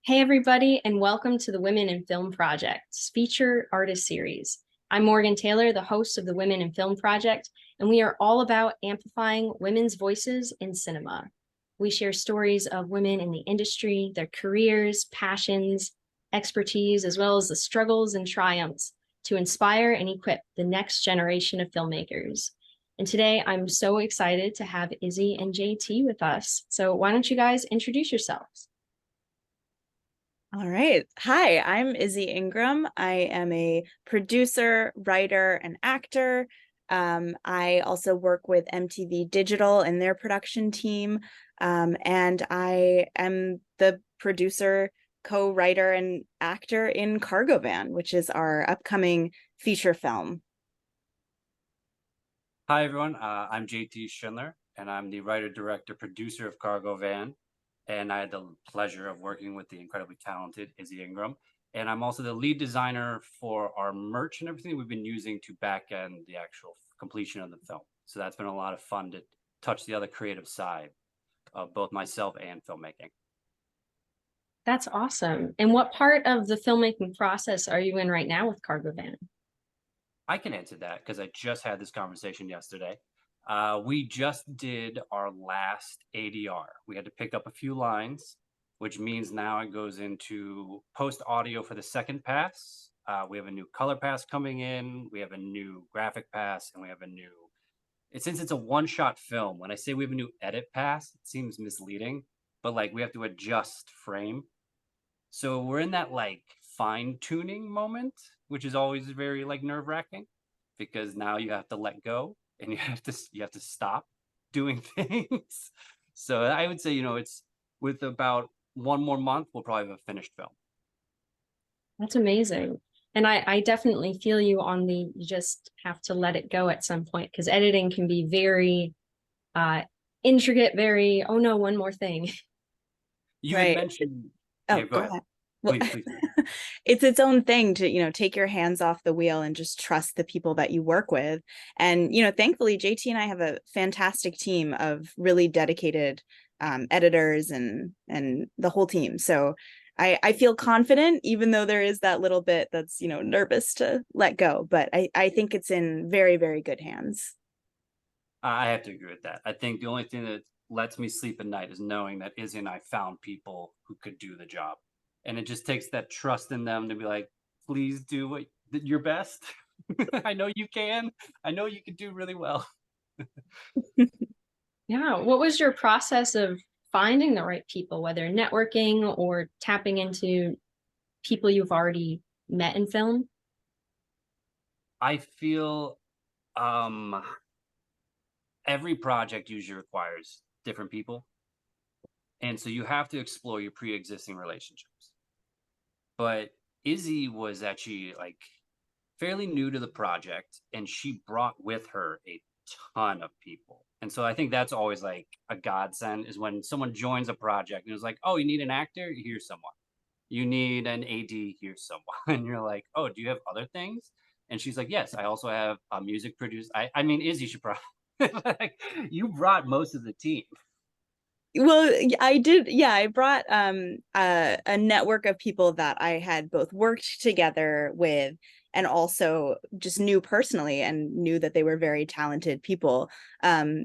Hey, everybody, and welcome to the Women in Film Project's feature artist series. I'm Morgan Taylor, the host of the Women in Film Project, and we are all about amplifying women's voices in cinema. We share stories of women in the industry, their careers, passions, expertise, as well as the struggles and triumphs to inspire and equip the next generation of filmmakers. And today, I'm so excited to have Izzy and JT with us. So, why don't you guys introduce yourselves? All right. Hi, I'm Izzy Ingram. I am a producer, writer, and actor. I also work with MTV Digital and their production team. And I am the producer, co-writer, and actor in Cargo Van, which is our upcoming feature film. Hi, everyone. I'm JT Schindler, and I'm the writer, director, producer of Cargo Van. And I had the pleasure of working with the incredibly talented Izzy Ingram. And I'm also the lead designer for our merch and everything we've been using to back end the actual completion of the film. So that's been a lot of fun to touch the other creative side of both myself and filmmaking. That's awesome. And what part of the filmmaking process are you in right now with Cargo Van? I can answer that because I just had this conversation yesterday. We just did our last ADR. We had to pick up a few lines, which means now it goes into post audio for the second pass. We have a new color pass coming in. We have a new graphic pass, and we have a new. Since it's a one-shot film, when I say we have a new edit pass, it seems misleading, but like we have to adjust frame. So we're in that like fine tuning moment, which is always very like nerve wracking because now you have to let go and you have to stop doing things. So I would say, it's with about one more month, we'll probably have a finished film. That's amazing. And I definitely feel you on you just have to let it go at some point because editing can be very uh intricate, very, oh no, one more thing. You had Right. mentioned, Oh, yeah, go go ahead. ahead. Well, Please, please. it's its own thing to, take your hands off the wheel and just trust the people that you work with. And, thankfully, JT and I have a fantastic team of really dedicated editors and the whole team. So I feel confident, even though there is that little bit that's, nervous to let go. But I think it's in very, very good hands. I have to agree with that. I think the only thing that lets me sleep at night is knowing that Izzy and I found people who could do the job. And it just takes that trust in them to be like, please do your best. I know you can. I know you can do really well. Yeah. What was your process of finding the right people, whether networking or tapping into people you've already met in film? I feel um, every project usually requires different people. And so you have to explore your pre existing relationships. But Izzy was actually like fairly new to the project and she brought with her a ton of people. And so I think that's always like a godsend is when someone joins a project and it's like, oh, you need an actor? Here's someone. You need an AD? Here's someone. And you're like, oh, do you have other things? And she's like, yes, I also have a music producer. I mean, Izzy should probably like you brought most of the team. Well, I did. Yeah, I brought a network of people that I had both worked together with and also just knew personally and knew that they were very talented people.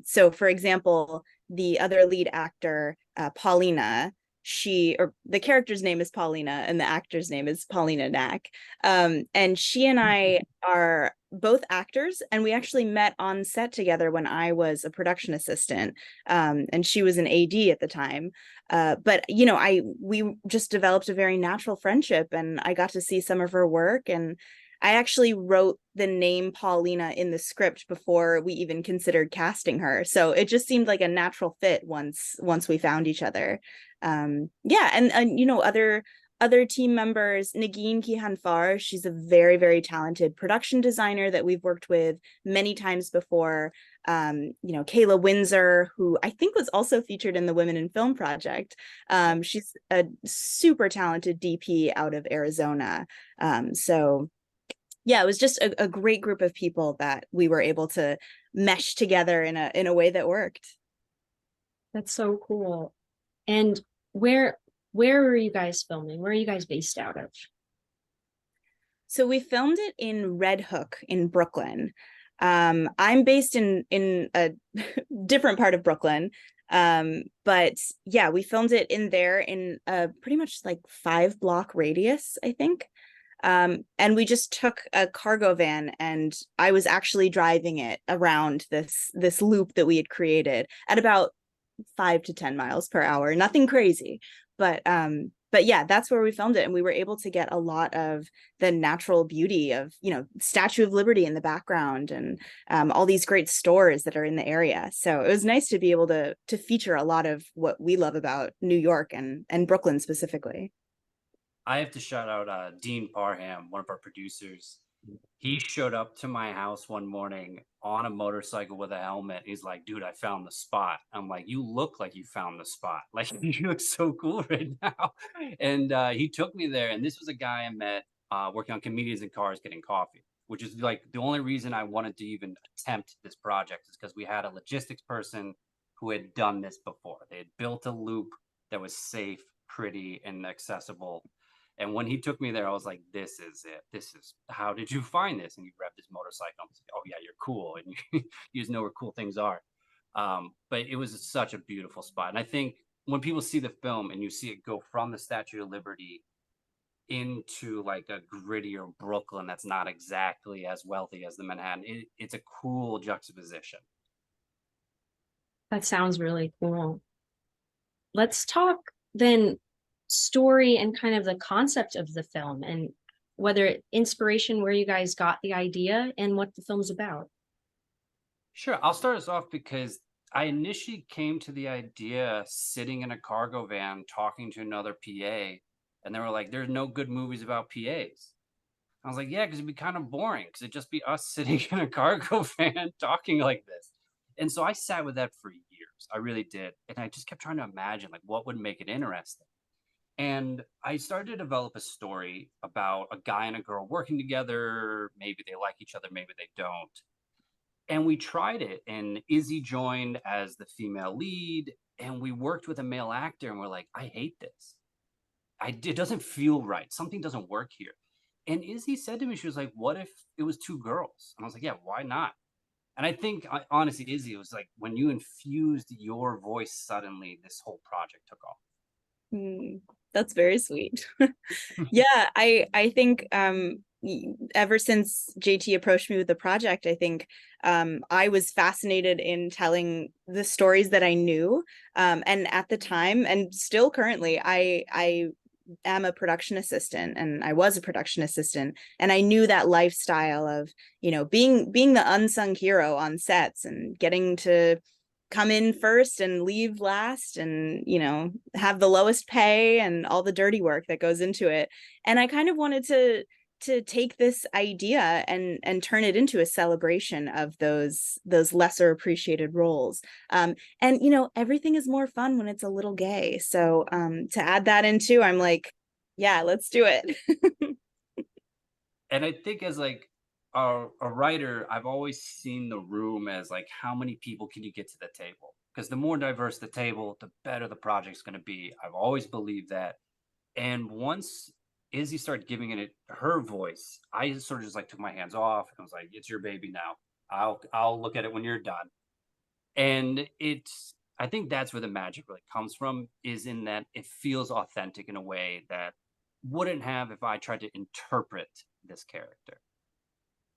So for example, the other lead actor, Paulina, she or the character's name is Paulina and the actor's name is Paulina Knack. And she and I are both actors, and we actually met on set together when I was a production assistant, and she was an AD at the time. But we just developed a very natural friendship, and I got to see some of her work. And I actually wrote the name Paulina in the script before we even considered casting her. So it just seemed like a natural fit once we found each other. Yeah, and other team members, Nagin Kihanfar, she's a very, very talented production designer that we've worked with many times before. Kayla Windsor, who I think was also featured in the Women in Film Project. She's a super talented DP out of Arizona. So yeah, it was just a great group of people that we were able to mesh together in a way that worked. That's so cool. And where Where were you guys filming? Where are you guys based out of? So we filmed it in Red Hook in Brooklyn. I'm based in a different part of Brooklyn. But yeah, we filmed it in there in a pretty much like 5 block radius, I think. And we just took a cargo van, and I was actually driving it around this loop that we had created at about 5 to 10 miles per hour. Nothing crazy, but yeah, that's where we filmed it, and we were able to get a lot of the natural beauty of, Statue of Liberty in the background, and all these great stores that are in the area. So it was nice to be able to feature a lot of what we love about New York and Brooklyn specifically. I have to shout out Dean Parham, one of our producers. He showed up to my house one morning on a motorcycle with a helmet. He's like, dude, I found the spot. I'm like, you look like you found the spot. Like, you look so cool right now. And he took me there. And this was a guy I met working on Comedians in Cars Getting Coffee, which is like the only reason I wanted to even attempt this project is because we had a logistics person who had done this before. They had built a loop that was safe, pretty, and accessible. And when he took me there, I was like, this is it. This is, how did you find this? And he grabbed his motorcycle. I was like, oh, yeah, you're cool. And you just know where cool things are. But it was such a beautiful spot. And I think when people see the film and you see it go from the Statue of Liberty into like a grittier Brooklyn that's not exactly as wealthy as the Manhattan, it's a cool juxtaposition. That sounds really cool. Let's talk then story and kind of the concept of the film and whether inspiration, where you guys got the idea and what the film's about. Sure, I'll start us off because I initially came to the idea sitting in a cargo van talking to another PA, and they were like, "There's no good movies about PAs." I was like, "Yeah, because it'd be kind of boring, because it'd just be us sitting in a cargo van talking like this." And so I sat with that for years. I really did, and I just kept trying to imagine like what would make it interesting. And I started to develop a story about a guy and a girl working together. Maybe they like each other, maybe they don't, and we tried it, and Izzy joined as the female lead, and we worked with a male actor, and we're like, I hate this. It doesn't feel right. Something doesn't work here. And Izzy said to me, she was like, what if it was two girls? And I was like, yeah, why not? And I think, honestly, Izzy, it was like when you infused your voice suddenly, this whole project took off. That's very sweet. Yeah, I think ever since JT approached me with the project, I think I was fascinated in telling the stories that I knew. And at the time, and still currently, I am a production assistant, and I was a production assistant, and I knew that lifestyle of, being the unsung hero on sets and getting to come in first and leave last, and have the lowest pay and all the dirty work that goes into it. And I kind of wanted to take this idea and turn it into a celebration of those lesser appreciated roles. And everything is more fun when it's a little gay, so to add that into, I'm like, yeah, let's do it. And I think as like a writer, I've always seen the room as like how many people can you get to the table? Because the more diverse the table, the better the project's going to be. I've always believed that. And once Izzy started giving it her voice, I sort of just like took my hands off and was like, "It's your baby now. I'll look at it when you're done." And I think that's where the magic really comes from, is in that it feels authentic in a way that wouldn't have if I tried to interpret this character.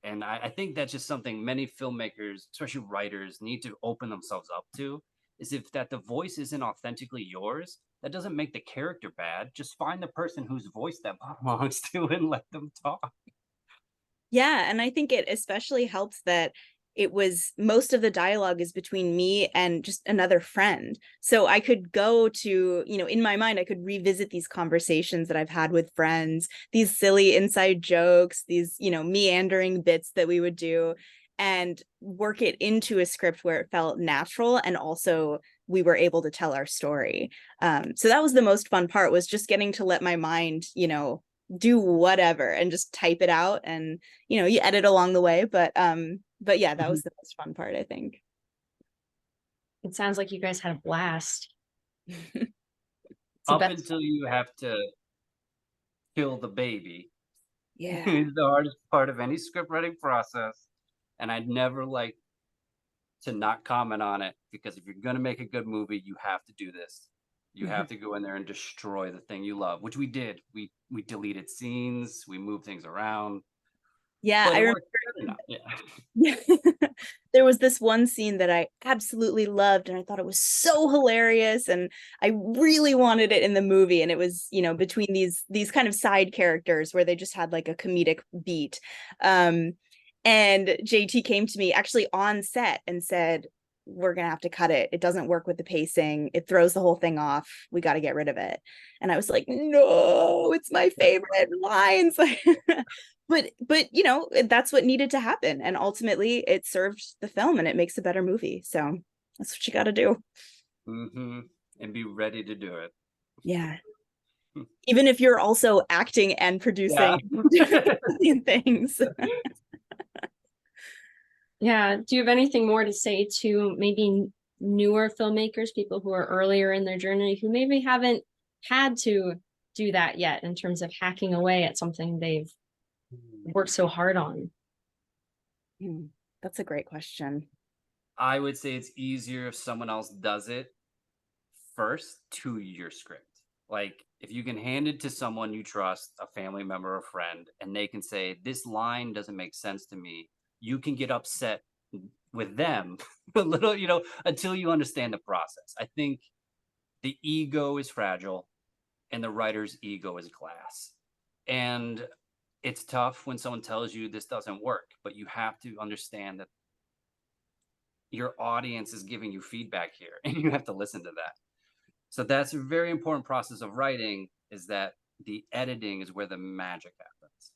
And I think that's just something many filmmakers, especially writers, need to open themselves up to, is if that the voice isn't authentically yours, that doesn't make the character bad. Just find the person whose voice that belongs to and let them talk. Yeah, and I think it especially helps that it was, most of the dialogue is between me and just another friend. So I could go to, in my mind, I could revisit these conversations that I've had with friends, these silly inside jokes, these, meandering bits that we would do, and work it into a script where it felt natural, and also we were able to tell our story. So that was the most fun part, was just getting to let my mind, do whatever and just type it out, and you edit along the way, but yeah, that was the most fun part, I think. It sounds like you guys had a blast. the Up best. until you have to kill the baby Yeah. is the hardest part of any script writing process. And I'd never like to not comment on it, because if you're going to make a good movie, you have to do this. You Mhm. have to go in there and destroy the thing you love, which we did. We deleted scenes, we moved things around, Yeah, but I it remember. worked good enough. Yeah. Yeah. There was this one scene that I absolutely loved and I thought it was so hilarious and I really wanted it in the movie, and it was, between these kind of side characters where they just had like a comedic beat. And JT came to me actually on set and said, we're going to have to cut it. It doesn't work with the pacing. It throws the whole thing off. We got to get rid of it. And I was like, no, it's my favorite lines. But that's what needed to happen, and ultimately it served the film and it makes a better movie, so that's what you got to do. And be ready to do it. Yeah, even if you're also acting and producing things. Yeah. Do you have anything more to say to maybe newer filmmakers, people who are earlier in their journey, who maybe haven't had to do that yet in terms of hacking away at something they've worked so hard on? That's a great question. I would say it's easier if someone else does it first to your script. Like if you can hand it to someone you trust, a family member or friend, and they can say, this line doesn't make sense to me, you can get upset with them a little, until you understand the process. I think the ego is fragile and the writer's ego is glass. And it's tough when someone tells you this doesn't work, but you have to understand that your audience is giving you feedback here and you have to listen to that. So that's a very important process of writing, is that the editing is where the magic happens.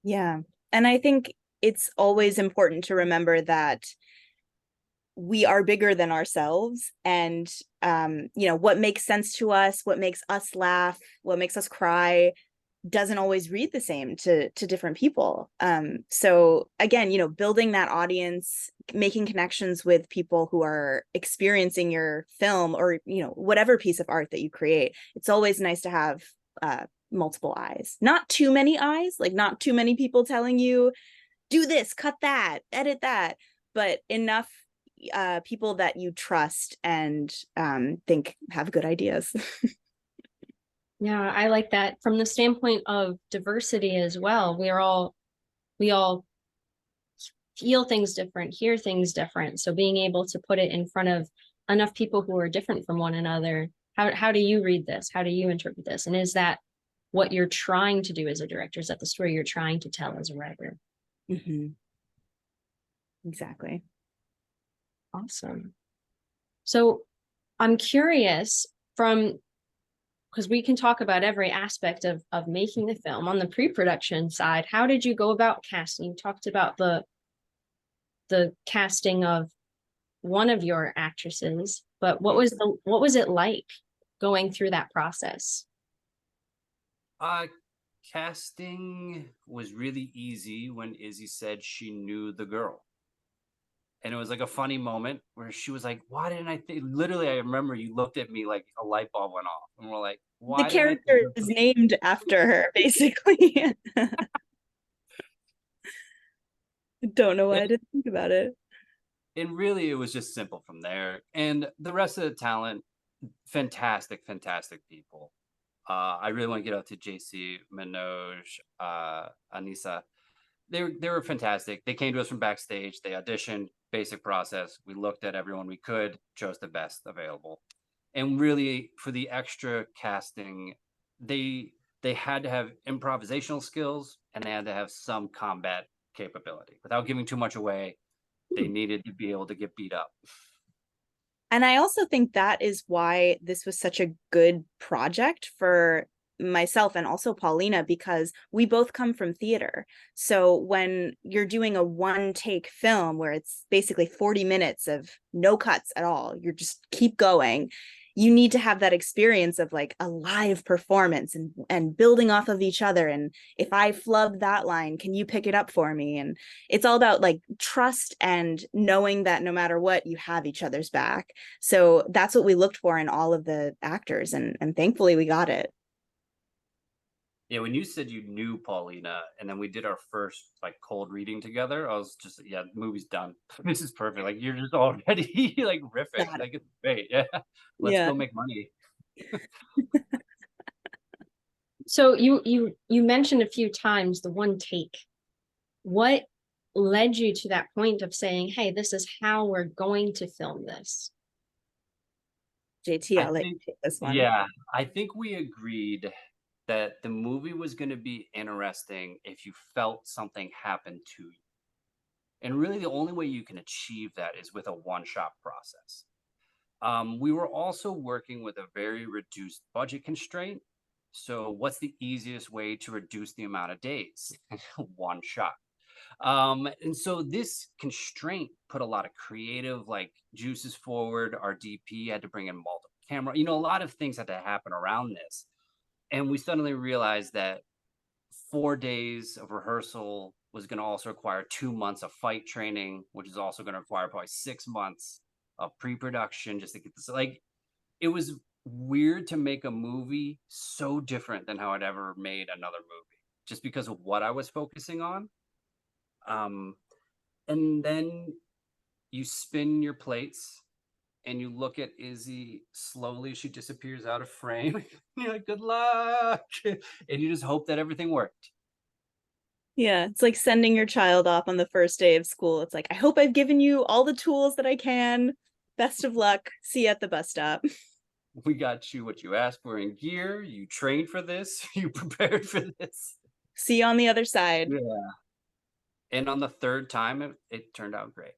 Yeah, and I think it's always important to remember that we are bigger than ourselves, and what makes sense to us, what makes us laugh, what makes us cry doesn't always read the same to different people. So again, building that audience, making connections with people who are experiencing your film or whatever piece of art that you create, it's always nice to have multiple eyes, not too many eyes, like not too many people telling you do this, cut that, edit that, but enough people that you trust and think have good ideas. Yeah, I like that from the standpoint of diversity as well. We all feel things different, hear things different. So being able to put it in front of enough people who are different from one another, how do you read this? How do you interpret this? And is that what you're trying to do as a director? Is that the story you're trying to tell as a writer? Mm-hmm. Exactly. Awesome. So I'm curious, because we can talk about every aspect of making the film. On the pre-production side, how did you go about casting? You talked about the casting of one of your actresses, but what was it like going through that process? Uh, Casting was really easy when Izzy said she knew the girl. And it was like a funny moment where she was like, why didn't I think? Literally, I remember you looked at me like a light bulb went off. And we're like, The why didn't I think character of is this? named after her, basically. Don't know why I didn't think about it. And really, it was just simple from there. And the rest of the talent, fantastic, fantastic people. I really want to get out to JC, Manoj, Anissa. They were fantastic. They came to us from backstage. They auditioned, basic process. We looked at everyone we could, chose the best available. And really, for the extra casting, they they had to have improvisational skills and they had to have some combat capability. Without giving too much away, they needed to be able to get beat up. And I also think that is why this was such a good project for myself and also Paulina, because we both come from theater. So when you're doing a one take film where it's basically 40 minutes of no cuts at all, you're just keep going, you need to have that experience of like a live performance and building off of each other. And if I flub that line, can you pick it up for me? And it's all about like trust and knowing that no matter what, you have each other's back. So that's what we looked for in all of the actors, and thankfully we got it. Yeah, when you said you knew Paulina and then we did our first like cold reading together, I was just, yeah, the movie's done. This is perfect. Like you're just already like riffing. Got it. Like it's great. Yeah. Let's Yeah. go make money. So you mentioned a few times the one take. What led you to that point of saying, "Hey, this is how we're going to film this"? JT, I I'll let think, you take this one. yeah, I think we agreed that the movie was going to be interesting if you felt something happen to you. And really, the only way you can achieve that is with a one-shot process. We were also working with a very reduced budget constraint. So, what's the easiest way to reduce the amount of days? One shot. And so this constraint put a lot of creative like juices forward. Our DP had to bring in multiple camera, a lot of things had to happen around this. And we suddenly realized that 4 days of rehearsal was going to also require 2 months of fight training, which is also going to require probably 6 months of pre-production just to get this. Like, it was weird to make a movie so different than how I'd ever made another movie, just because of what I was focusing on. Um, and then you spin your plates and you look at Izzy slowly. She disappears out of frame. You're like, good luck. And you just hope that everything worked. Yeah, it's like sending your child off on the first day of school. It's like, I hope I've given you all the tools that I can. Best of luck. See you at the bus stop. We got you what you asked for in gear. You trained for this. You prepared for this. See you on the other side. Yeah. And on the third time, it turned out great.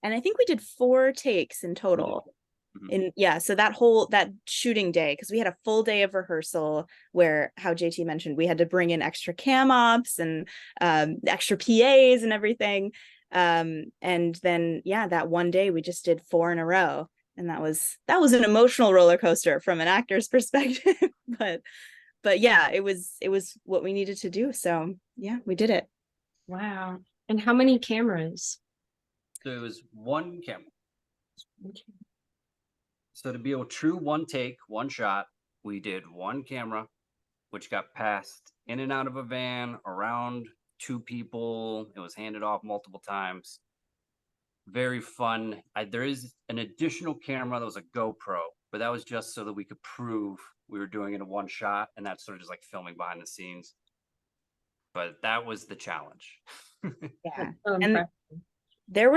And I think we did 4 takes in total. Mhm. Yeah, so that shooting day, because we had a full day of rehearsal where, how JT mentioned, we had to bring in extra cam ops and extra PAs and everything. And then yeah, that one day we just did 4 in a row. And that was an emotional roller coaster from an actor's perspective. But yeah, it was what we needed to do. So yeah, we did it. Wow. And how many cameras? So it was one camera. Okay. So to be a true one take, one shot, we did one camera, which got passed in and out of a van around 2 people. It was handed off multiple times. Very fun. There is an additional camera that was a GoPro, but that was just so that we could prove we were doing it in one shot, and that's sort of just like filming behind the scenes. But that was the challenge. Yeah. So And impressive. there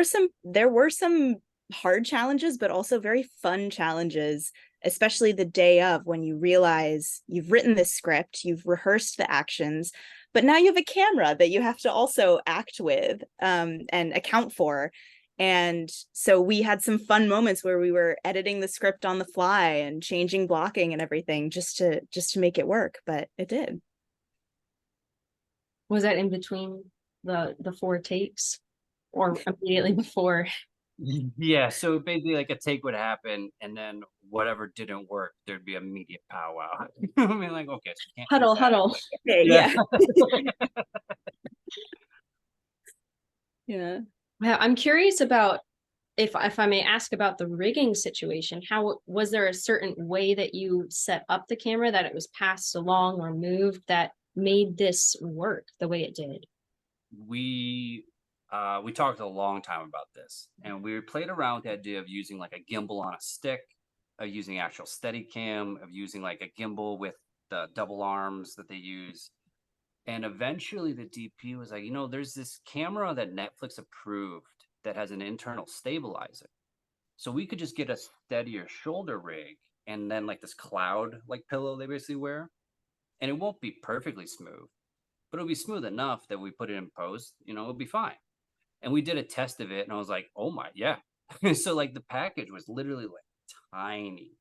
were some hard challenges, but also very fun challenges, especially the day of, when you realize you've written this script, you've rehearsed the actions, but now you have a camera that you have to also act with, and account for. And so we had some fun moments where we were editing the script on the fly and changing blocking and everything just to make it work, but it did. Was that in between the 4 takes or immediately before? Yeah, so basically, like a take would happen, and then whatever didn't work, there'd be a media powwow. I mean, like, okay, so you can't use Huddle, that. huddle. Okay, Yeah. yeah. Yeah. Wow, I'm curious about, if I may ask about the rigging situation. How was there a certain way that you set up the camera, that it was passed along or moved, that made this work the way it did? we we talked a long time about this, and we played around with the idea of using like a gimbal on a stick, of using actual steady cam, of using like a gimbal with the double arms that they use. And eventually the DP was like, there's this camera that Netflix approved that has an internal stabilizer. So we could just get a steadier shoulder rig and then like this cloud like pillow they basically wear. And it won't be perfectly smooth, but it'll be smooth enough that we put it in post, it'll be fine. And we did a test of it and I was like, oh my, yeah. So like the package was literally like tiny.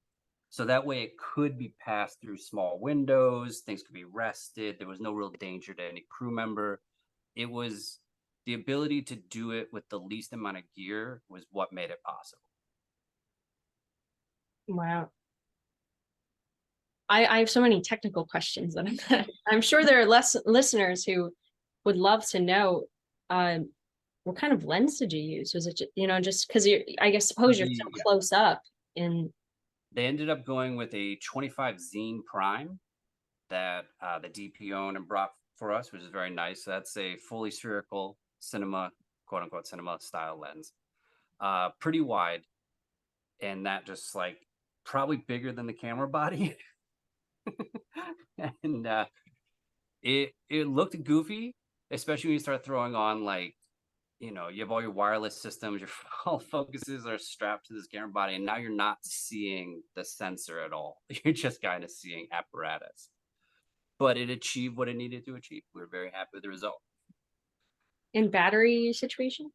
So that way it could be passed through small windows, things could be rested. There was no real danger to any crew member. It was the ability to do it with the least amount of gear was what made it possible. Wow. I have so many technical questions that I'm sure there are less listeners who would love to know what kind of lens did you use? Was it just because I guess suppose you're so Yeah, close up in they ended up going with a 25 Zine Prime that the DP owned and brought for us, which is very nice. So that's a fully spherical cinema, quote unquote, cinema style lens, pretty wide, and that just like probably bigger than the camera body. And it looked goofy, especially when you start throwing on like, you have all your wireless systems, your all focuses are strapped to this camera body, and now you're not seeing the sensor at all. You're just kind of seeing apparatus. But it achieved what it needed to achieve. We were very happy with the result. battery situation?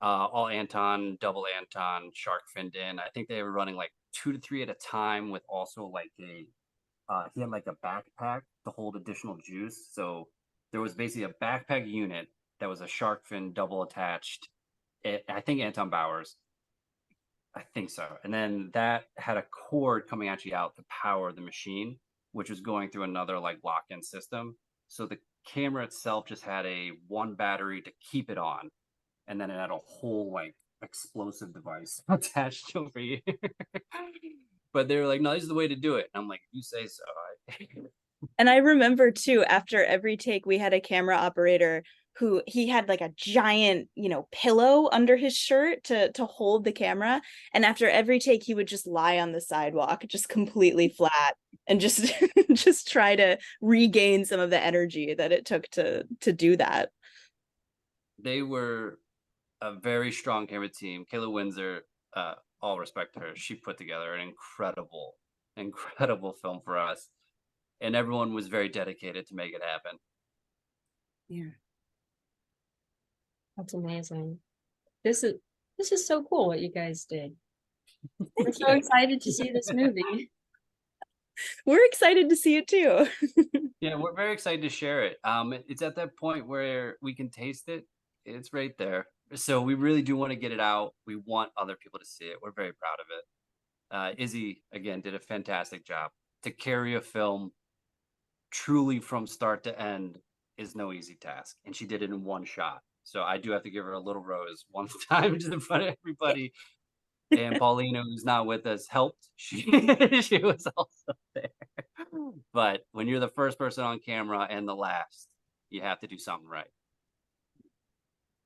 All Anton, double Anton, shark finned in. I think they were running like 2 to 3 at a time with also like he had like a backpack to hold additional juice. So there was basically a backpack unit that was a shark fin double attached. I think Anton Bowers. I think so. And then that had a cord coming actually out to power the machine, which was going through another like lock-in system. So the camera itself just had a one battery to keep it on, and then it had a whole like explosive device attached over here. But they were like, "No, this is the way to do it." And I'm like, "You say so." And I remember too, after every take, we had a camera operator who he had like a giant, pillow under his shirt to hold the camera. And after every take, he would just lie on the sidewalk, just completely flat, and just just try to regain some of the energy that it took to do that. They were a very strong camera team. Kayla Windsor, all respect to her, she put together an incredible film for us, and everyone was very dedicated to make it happen. Yeah. That's amazing. This is this is so cool what you guys did. I'm so Yeah. excited to see this movie. We're excited to see it too. Yeah, we're very excited to share it. It's at that point where we can taste it. It's right there. So we really do want to get it out. We want other people to see it. We're very proud of it. Izzy again did a fantastic job. To carry a film truly from start to end is no easy task, and she did it in one shot. So I do have to give her a little rose one time just in front of everybody. And Paulina, who's not with us, helped. She she was also there. But when you're the first person on camera and the last, you have to do something right.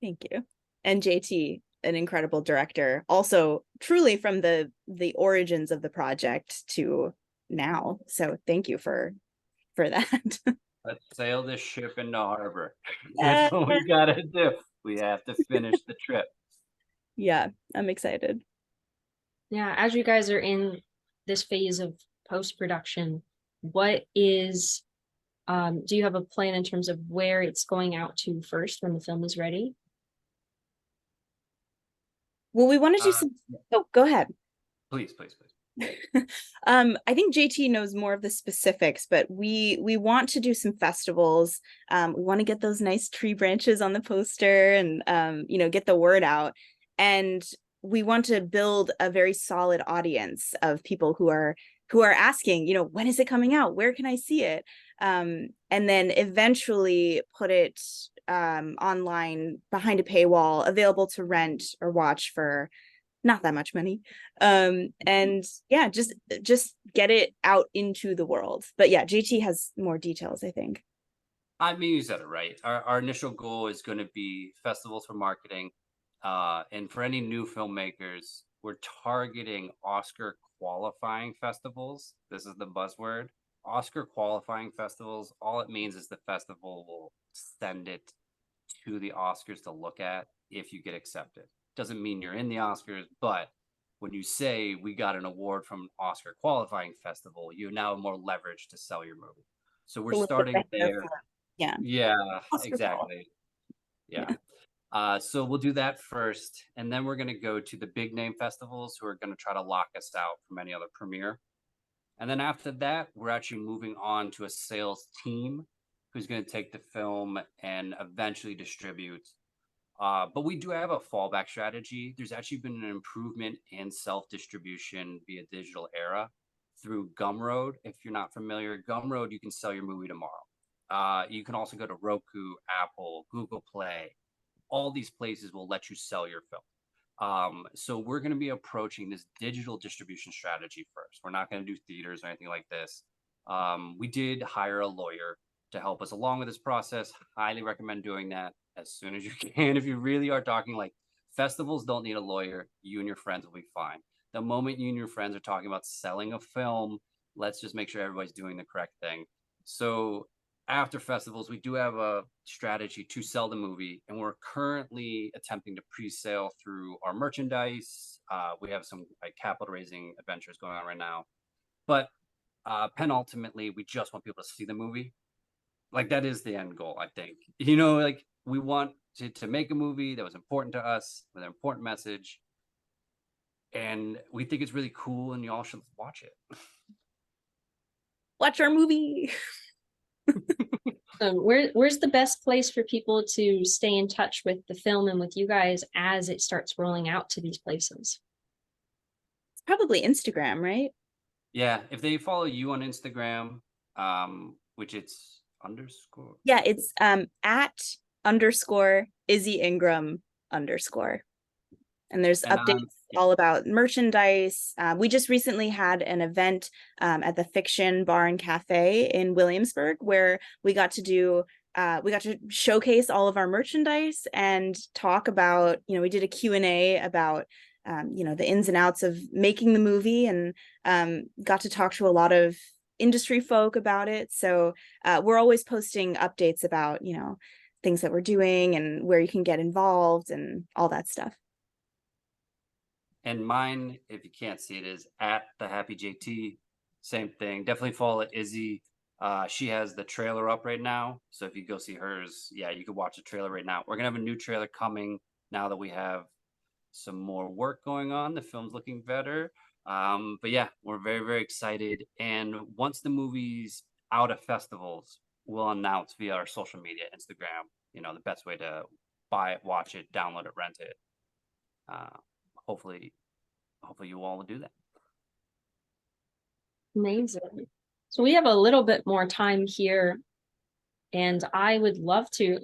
Thank you. And JT, an incredible director, also truly from the origins of the project to now. So thank you for that. Let's sail this ship into harbor. That's what we gotta do. We have to finish the trip. Yeah, I'm excited. Yeah, as you guys are in this phase of post-production, what is do you have a plan in terms of where it's going out to first when the film is ready? Well, we want to do some. Oh, go ahead. Please, please, please. I think JT knows more of the specifics, but we want to do some festivals. We want to get those nice tree branches on the poster and get the word out. And we want to build a very solid audience of people who are asking, when is it coming out? Where can I see it? And then eventually put it online behind a paywall, available to rent or watch for not that much money. And yeah, just get it out into the world. But yeah, JT has more details, I think. I mean, you said it right. Our initial goal is going to be festivals for marketing. And for any new filmmakers, we're targeting Oscar qualifying festivals. This is the buzzword. Oscar qualifying festivals. All it means is the festival will send it to the Oscars to look at if you get accepted. Doesn't mean you're in the Oscars, but when you say we got an award from an Oscar qualifying festival, you now have more leverage to sell your movie. So we're A little bit starting better there. for- yeah. Yeah, Oscar exactly. Yeah. Yeah. So we'll do that first, and then we're going to go to the big name festivals who are going to try to lock us out from any other premiere. And then after that, we're actually moving on to a sales team who's going to take the film and eventually distribute But we do have a fallback strategy. There's actually been an improvement in self-distribution via digital era through Gumroad. If you're not familiar, Gumroad, you can sell your movie tomorrow. You can also go to Roku, Apple, Google Play. All these places will let you sell your film. So we're going to be approaching this digital distribution strategy first. We're not going to do theaters or anything like this. We did hire a lawyer to help us along with this process. Highly recommend doing that as soon as you can. If you really are talking like festivals don't need a lawyer, you and your friends will be fine. The moment you and your friends are talking about selling a film, let's just make sure everybody's doing the correct thing. So after festivals, we do have a strategy to sell the movie, and we're currently attempting to pre-sale through our merchandise. We have some like capital raising adventures going on right now, but penultimately, we just want people to see the movie. Like that is the end goal, I think. Like we want to make a movie that was important to us with an important message, and we think it's really cool, and you all should watch it. Watch our movie. Where's the best place for people to stay in touch with the film and with you guys as it starts rolling out to these places? It's probably Instagram, right? Yeah, if they follow you on Instagram, which it's underscore. Yeah, it's @_ Izzy Ingram _. And there's And updates all about merchandise. We just recently had an event at the Fiction Bar and Cafe in Williamsburg where we got to showcase all of our merchandise and talk about, we did a Q&A about, the ins and outs of making the movie, and got to talk to a lot of industry folk about it. So we're always posting updates about, things that we're doing and where you can get involved and all that stuff. And mine, if you can't see it, is @TheHappyJT. Same thing. Definitely follow Izzy. She has the trailer up right now. So if you go see hers, yeah, you can watch the trailer right now. We're gonna have a new trailer coming now that we have some more work going on. The film's looking better. But yeah, we're very, very excited. And once the movie's out of festivals, we'll announce via our social media, Instagram, the best way to buy it, watch it, download it, rent it. Hopefully you all will do that. Amazing. So we have a little bit more time here, and I would love to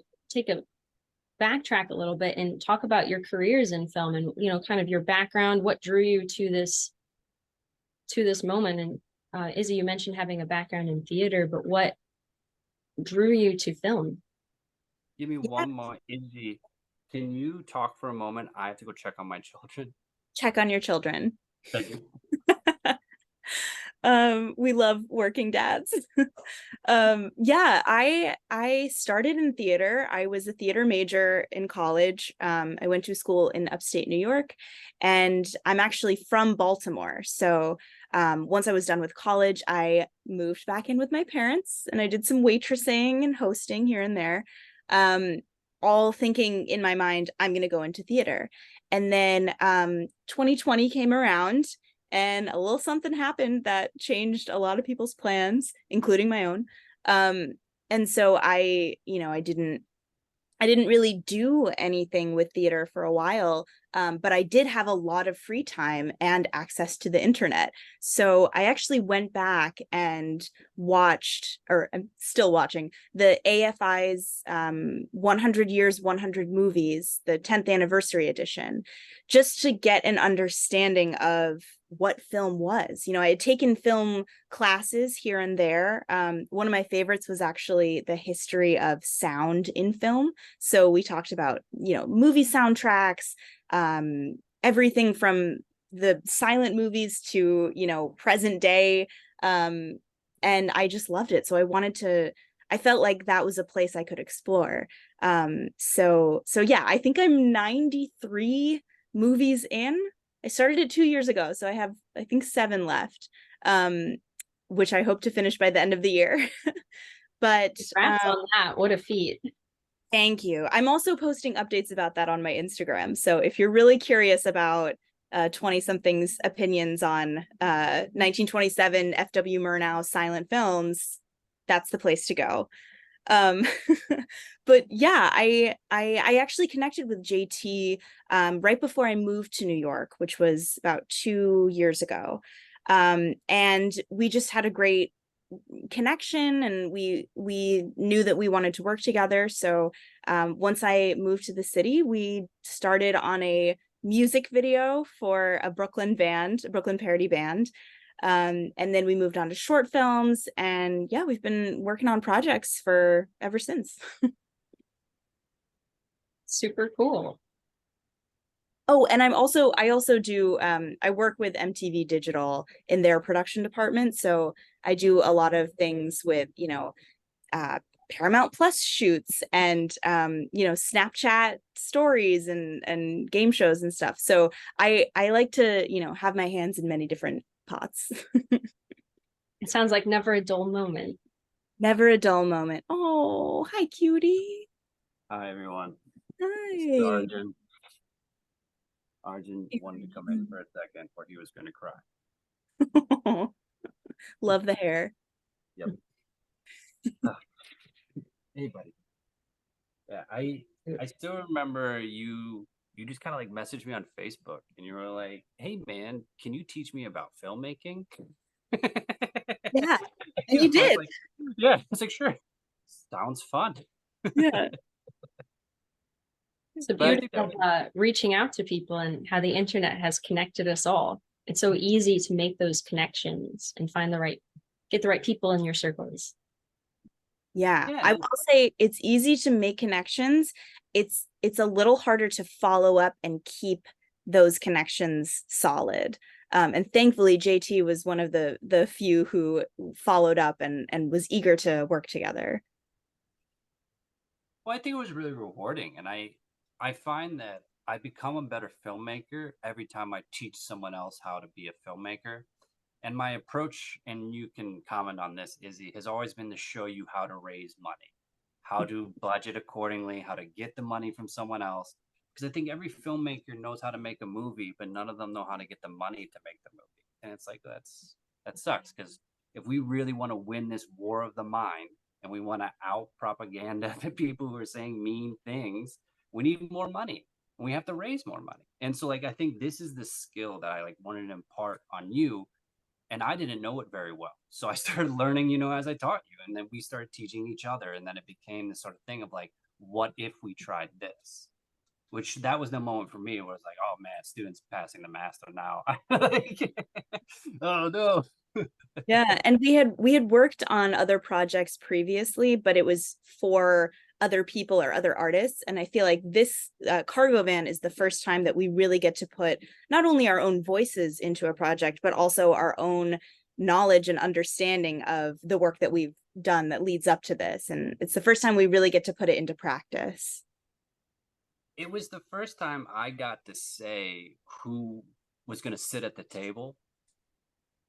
backtrack a little bit and talk about your careers in film and, kind of your background, what drew you to this moment. And Izzy, you mentioned having a background in theater, but what drew you to film? Give me one more. Izzy, can you talk for a moment? I have to go check on my children. Check on your children. Thank you. We love working dads. Yeah, I started in theater. I was a theater major in college. I went to school in upstate New York, and I'm actually from Baltimore. So once I was done with college, I moved back in with my parents, and I did some waitressing and hosting here and there, all thinking in my mind, I'm going to go into theater. And then 2020 came around, and a little something happened that changed a lot of people's plans, including my own. And so I didn't really do anything with theater for a while, but I did have a lot of free time and access to the internet. So I actually went back and watched, or I'm still watching, the AFI's 100 Years, 100 Movies, the 10th anniversary edition, just to get an understanding of what film was. I had taken film classes here and there. One of my favorites was actually the history of sound in film. So we talked about, movie soundtracks, everything from the silent movies to, present day. And I just loved it. So I felt like that was a place I could explore. So yeah, I think I'm 93 movies in. I started it 2 years ago, so I have, I think, 7 left, which I hope to finish by the end of the year. But Congrats on that. What a feat. Thank you. I'm also posting updates about that on my Instagram. So if you're really curious about 20-somethings opinions on 1927 F.W. Murnau silent films, that's the place to go. Um, but yeah, I actually connected with JT right before I moved to New York, which was about 2 years ago. And we just had a great connection, and we knew that we wanted to work together. So once I moved to the city, we started on a music video for a Brooklyn band, a Brooklyn parody band. And then we moved on to short films, and yeah, we've been working on projects for ever since. Super cool. Oh, and I also do I work with MTV Digital in their production department. So I do a lot of things with, uh Paramount Plus shoots and Snapchat stories and game shows and stuff. So I like to, have my hands in many different pots. It sounds like never a dull moment. Never a dull moment. Oh, hi, cutie. Hi, everyone. This is Hi. Arjun. Arjun wanted to come in for a second, or he was going to cry. Love the hair. Yep. Hey, buddy. Yeah, I still remember you just kind of like messaged me on Facebook and you were like, "Hey man, can you teach me about filmmaking?" Yeah, and I you was did. like, "Yeah." I was like, "Sure. Sounds fun." Yeah. It's the But I beauty think that of reaching out to people and how the internet has connected us all. It's so easy to make those connections and get the right people in your circles. Yeah, yeah, I and will say it's easy to make connections. It's a little harder to follow up and keep those connections solid. And thankfully, JT was one of the few who followed up and was eager to work together. well, I think it was really rewarding, and I find that I become a better filmmaker every time I teach someone else how to be a filmmaker. And my approach, and you can comment on this, Izzy, has always been to show you how to raise money, how to budget accordingly, how to get the money from someone else. Because I think every filmmaker knows how to make a movie, but none of them know how to get the money to make the movie. And it's like that sucks because if we really want to win this war of the mind and we want to out propaganda the people who are saying mean things, we need more money. And we have to raise more money. And so like I think this is the skill that I like wanted to impart on you, and I didn't know it very well. So I started learning, as I taught you, and then we started teaching each other, and then it became this sort of thing of like, what if we tried this? Which that was the moment for me where it was like, oh man, students passing the master now. Oh no. Yeah, and we had worked on other projects previously, but it was for other people or other artists. And I feel like this cargo van is the first time that we really get to put not only our own voices into a project, but also our own knowledge and understanding of the work that we've done that leads up to this. And it's the first time we really get to put it into practice. It was the first time I got to say who was going to sit at the table,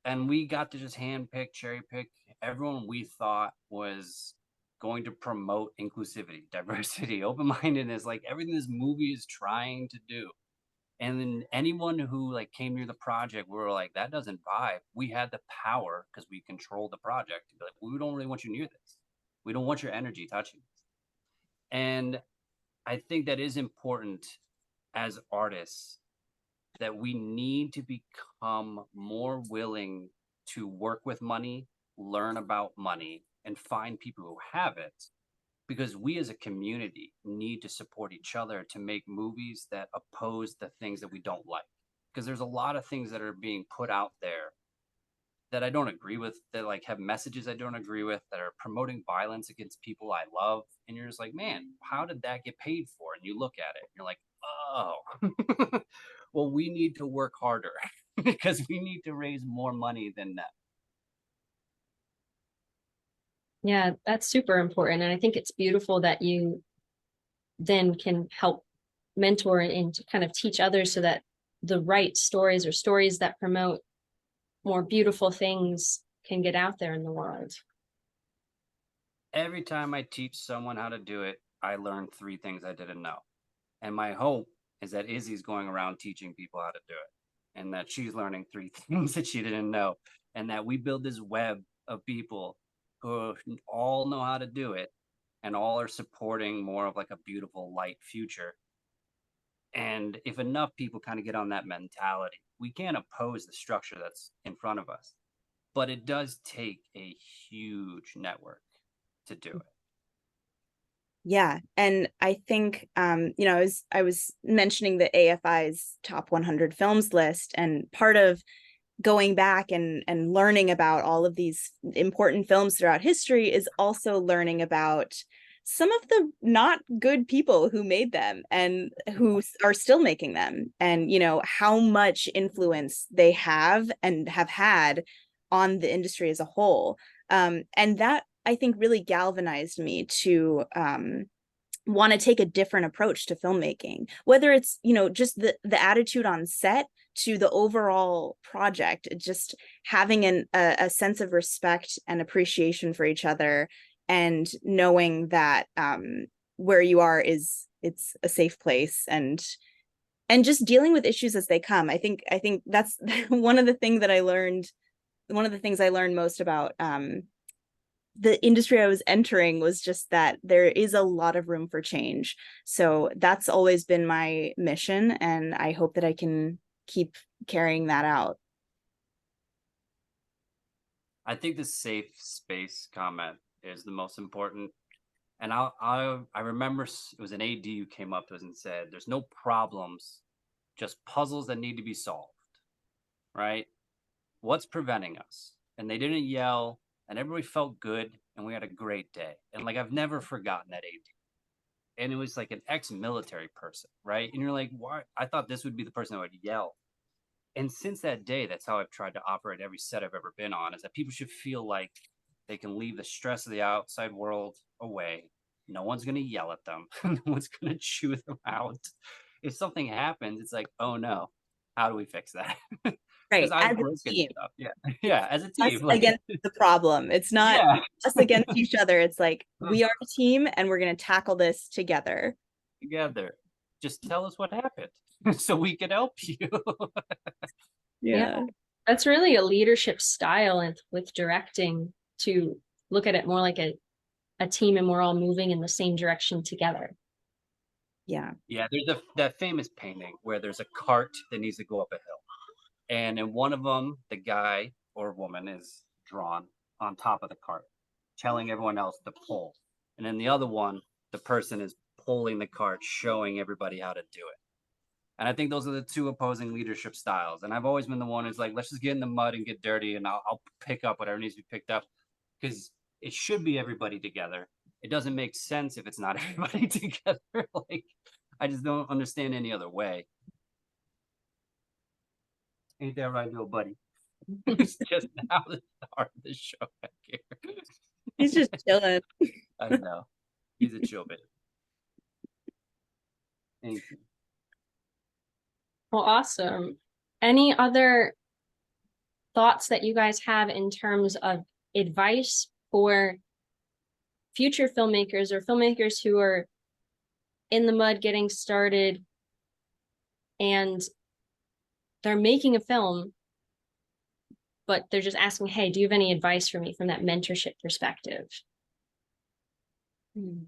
and we got to just hand pick, cherry pick everyone we thought was going to promote inclusivity, diversity, open mindedness, like everything this movie is trying to do. And then anyone who like came near the project, we were like, that doesn't vibe. We had the power because we controlled the project to be like, we don't really want you near this. We don't want your energy touching this. And I think that is important as artists, that we need to become more willing to work with money, learn about money, and find people who have it, because we as a community need to support each other to make movies that oppose the things that we don't like. Because there's a lot of things that are being put out there that I don't agree with, that like have messages I don't agree with, that are promoting violence against people I love. And you're just like, man, how did that get paid for? And you look at it and you're like, oh, well, we need to work harder because we need to raise more money than that. Yeah, that's super important. And I think it's beautiful that you then can help mentor and to kind of teach others so that the right stories or stories that promote more beautiful things can get out there in the world. Every time I teach someone how to do it, I learn three things I didn't know. And my hope is that Izzy's going around teaching people how to do it, and that she's learning three things that she didn't know, and that we build this web of people who all know how to do it. and all are supporting more of like a beautiful light future. And if enough people kind of get on that mentality, we can't oppose the structure that's in front of us. But it does take a huge network to do it. Yeah, and I think I was mentioning the AFI's top 100 films list, and part of going back and learning about all of these important films throughout history is also learning about some of the not good people who made them and who are still making them, and how much influence they have and have had on the industry as a whole. And that, I think, really galvanized me to want to take a different approach to filmmaking, whether it's just the attitude on set to the overall project, just having a sense of respect and appreciation for each other, and knowing that where you are it's a safe place, and just dealing with issues as they come. I think that's one of the things that I learned. One of the things I learned most about the industry I was entering was just that there is a lot of room for change. So that's always been my mission, and I hope that I can keep carrying that out. I think the safe space comment is the most important. And I remember it was an AD who came up to us and said, "There's no problems, just puzzles that need to be solved." Right? What's preventing us? And they didn't yell, and everybody felt good, and we had a great day. And like I've never forgotten that AD. And it was like an ex-military person, right? And you're like, why? I thought this would be the person that would yell. And since that day, that's how I've tried to operate every set I've ever been on, is that people should feel like they can leave the stress of the outside world away. No one's going to yell at them. No one's going to chew them out. If something happens, it's like, oh no, how do we fix that? Because Right, I've as a broken team, stuff. Yeah. Yeah. As a us team. Like, against the problem. It's not yeah. us against each other. It's like we are a team, and we're going to tackle this together. Together. Just tell us what happened so we can help you. Yeah. That's really a leadership style, and with directing, to look at it more like a team, and we're all moving in the same direction together. Yeah. Yeah, there's that famous painting where there's a cart that needs to go up a hill. And in one of them, the guy or woman is drawn on top of the cart, telling everyone else to pull. And in the other one, the person is pulling the cart, showing everybody how to do it. And I think those are the two opposing leadership styles. And I've always been the one who's like, let's just get in the mud and get dirty, and I'll pick up whatever needs to be picked up, because it should be everybody together. It doesn't make sense if it's not everybody together. Like, I just don't understand any other way. Ain't that right, little buddy? It's just now the start of the show back here. He's just chilling. I know. He's a chill bit. Thank you. Well, awesome. Any other thoughts that you guys have in terms of advice for future filmmakers, or filmmakers who are in the mud getting started and they're making a film, but they're just asking, hey, do you have any advice for me from that mentorship perspective? You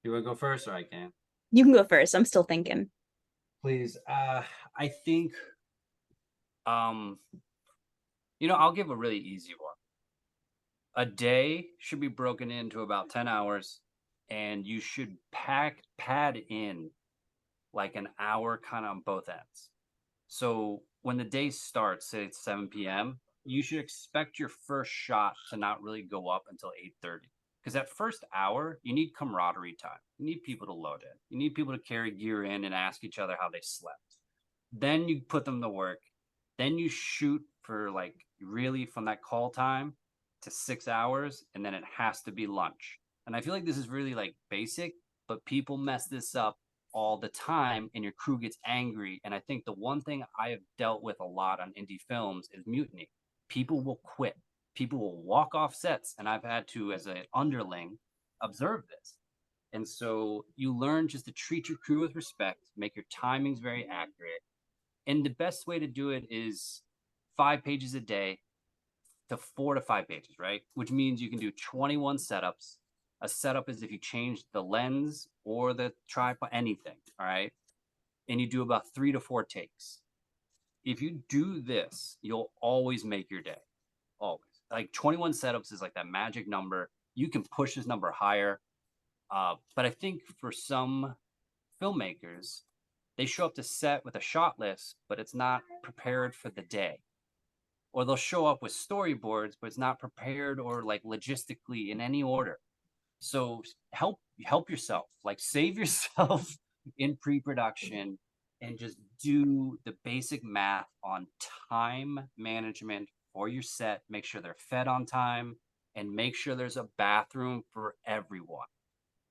want to go first, or I can? You can go first. I'm still thinking. Please. I think, I'll give a really easy one. A day should be broken into about 10 hours, and you should pad in like an hour kind of on both ends. So when the day starts, say it's 7 p.m., you should expect your first shot to not really go up until 8:30. Because that first hour, you need camaraderie time. You need people to load in. You need people to carry gear in and ask each other how they slept. Then you put them to work. Then you shoot for like really from that call time to 6 hours, and then it has to be lunch. And I feel like this is really like basic, but people mess this up all the time, and your crew gets angry. And I think the one thing I have dealt with a lot on indie films is mutiny. People will quit. People will walk off sets, and I've had to, as an underling, observe this. And so you learn just to treat your crew with respect, make your timings very accurate. And the best way to do it is 5 pages a day, to 4 to 5 pages, right? Which means you can do 21 setups. A setup is if you change the lens or the tripod, anything, all right? And you do about 3 to 4 takes. If you do this, you'll always make your day. Always. Like 21 setups is like that magic number. You can push this number higher. But I think for some filmmakers, they show up to set with a shot list, but it's not prepared for the day. Or they'll show up with storyboards, but it's not prepared or like logistically in any order. So help yourself, like save yourself in pre-production and just do the basic math on time management for your set. Make sure they're fed on time and make sure there's a bathroom for everyone.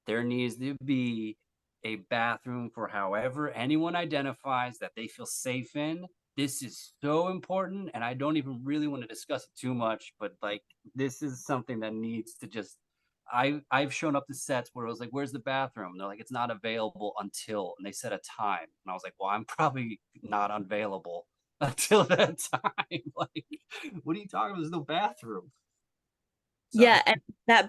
There needs to be a bathroom for however anyone identifies that they feel safe in. This is so important, and I don't even really want to discuss it too much, but like this is something that needs to just I've shown up to sets where it was like, where's the bathroom? And they're like, it's not available until, and they set a time. And I was like, well, I'm probably not available until that time. Like, what are you talking about? There's no bathroom. So, Yeah, and that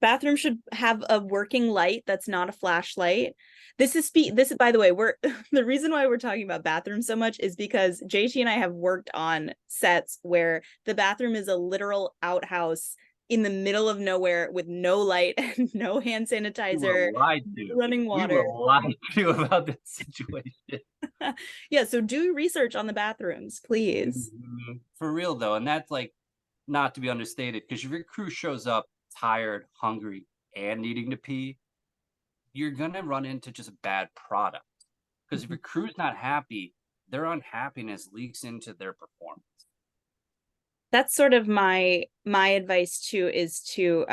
bathroom should have a working light that's not a flashlight. This is by the way, we're the reason why we're talking about bathrooms so much is because JT and I have worked on sets where the bathroom is a literal outhouse in the middle of nowhere with no light and no hand we sanitizer, were lied to. running We water. were lied to about this situation. Yeah, so do research on the bathrooms, please. For real though, and that's like not to be understated, because if your crew shows up tired, hungry, and needing to pee, you're gonna run into just a bad product. Because if your crew's not happy, their unhappiness leaks into their performance. That's sort of my advice too, is to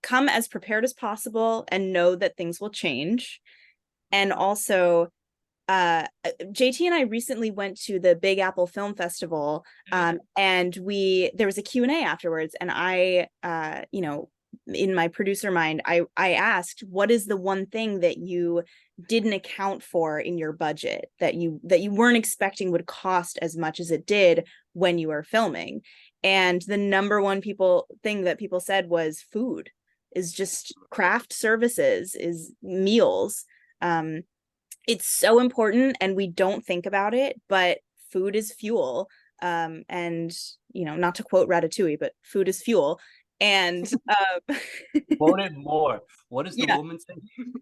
come as prepared as possible and know that things will change. And also JT and I recently went to the Big Apple Film Festival, and there was a Q&A afterwards, and I in my producer mind, I asked, what is the one thing that you didn't account for in your budget that you weren't expecting would cost as much as it did when you were filming? And the number one thing that people said was food, is just craft services, is meals. It's so important and we don't think about it, but food is fuel. And not to quote Ratatouille, but food is fuel. And Quote it more. What does the yeah, woman say?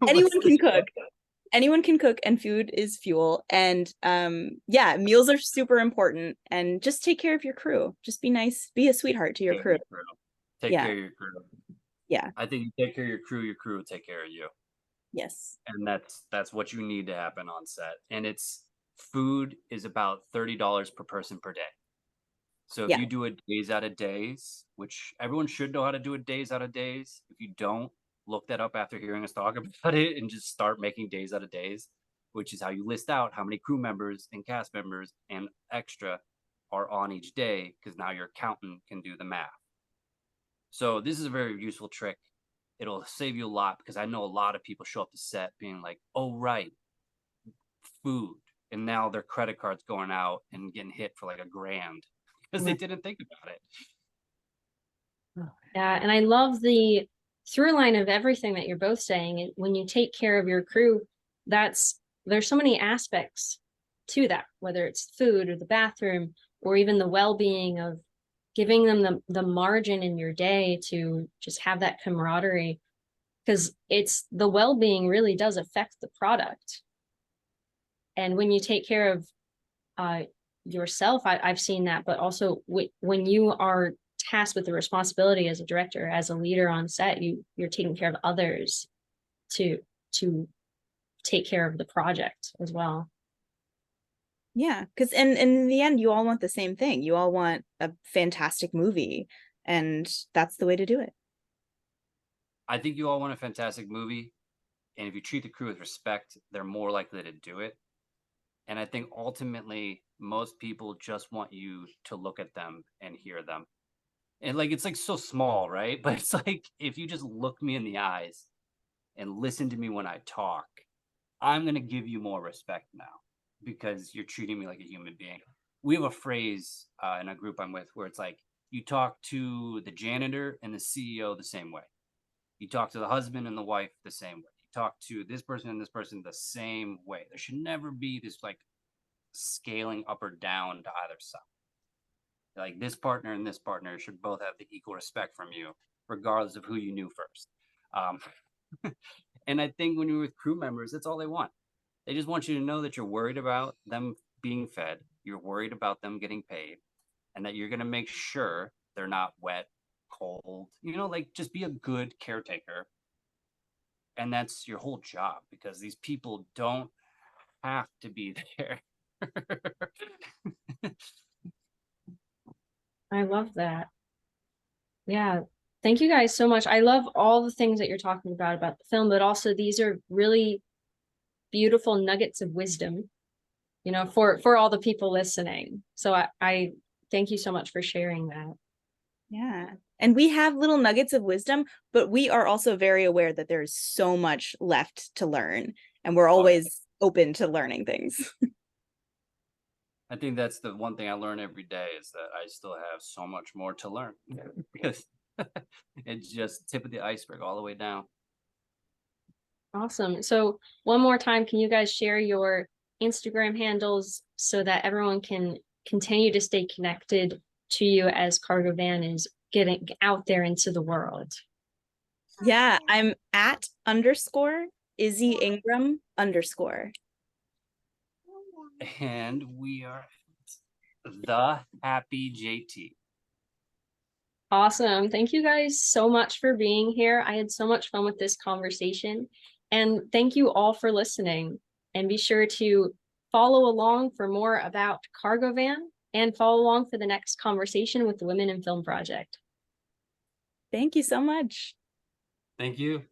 anyone can cook. Anyone can cook, and food is fuel. And yeah, meals are super important. And just take care of your crew. Just be nice, be a sweetheart to your crew. Take Yeah. care of your crew. Yeah. I think you take care of your crew will take care of you. Yes. And that's what you need to happen on set. And it's food is about $30 per person per day. So if Yeah. you do a days out of days, which everyone should know how to do a days out of days, if you don't, look that up after hearing us talk about it and just start making days out of days, which is how you list out how many crew members and cast members and extra are on each day, because now your accountant can do the math. So this is a very useful trick. It'll save you a lot, because I know a lot of people show up to set being like, oh, right, food. And now their credit card's going out and getting hit for like $1,000 because they didn't think about it. Yeah, and I love the through line of everything that you're both saying. When you take care of your crew, there's so many aspects to that, whether it's food or the bathroom or even the well-being of giving them the margin in your day to just have that camaraderie, because it's the well-being really does affect the product. And when you take care of yourself, I've seen that, but also when you are tasked with the responsibility as a director, as a leader on set, you're taking care of others to take care of the project as well. Yeah, because in the end, you all want the same thing. You all want a fantastic movie, and that's the way to do it. I think you all want a fantastic movie, and if you treat the crew with respect, they're more likely to do it. And I think ultimately, most people just want you to look at them and hear them. And like, it's like so small, right? But it's like, if you just look me in the eyes and listen to me when I talk, I'm going to give you more respect now, because you're treating me like a human being. We have a phrase in a group I'm with where it's like, You talk to the janitor and the CEO the same way. You talk to the husband and the wife the same way. You talk to this person and this person the same way. There should never be this like scaling up or down to either side. Like this partner and this partner should both have the equal respect from you, regardless of who you knew first. And I think when you're with crew members, that's all they want. They just want you to know that you're worried about them being fed, you're worried about them getting paid, and that you're going to make sure they're not wet, cold, like just be a good caretaker. And that's your whole job, because these people don't have to be there. I love that. Yeah. Thank you guys so much. I love all the things that you're talking about the film, but also these are really beautiful nuggets of wisdom, for all the people listening. So I thank you so much for sharing that. Yeah. And we have little nuggets of wisdom, but we are also very aware that there's so much left to learn, and we're always open to learning things. I think that's the one thing I learn every day, is that I still have so much more to learn, because it's just tip of the iceberg all the way down. Awesome. So one more time, can you guys share your Instagram handles so that everyone can continue to stay connected to you as Cargo Van is getting out there into the world? Yeah, I'm at _Izzy Ingram _. And we are the Happy JT. Awesome. Thank you guys so much for being here. I had so much fun with this conversation. And thank you all for listening. And be sure to follow along for more about Cargo Van, and follow along for the next conversation with the Women in Film Project. Thank you so much. Thank you.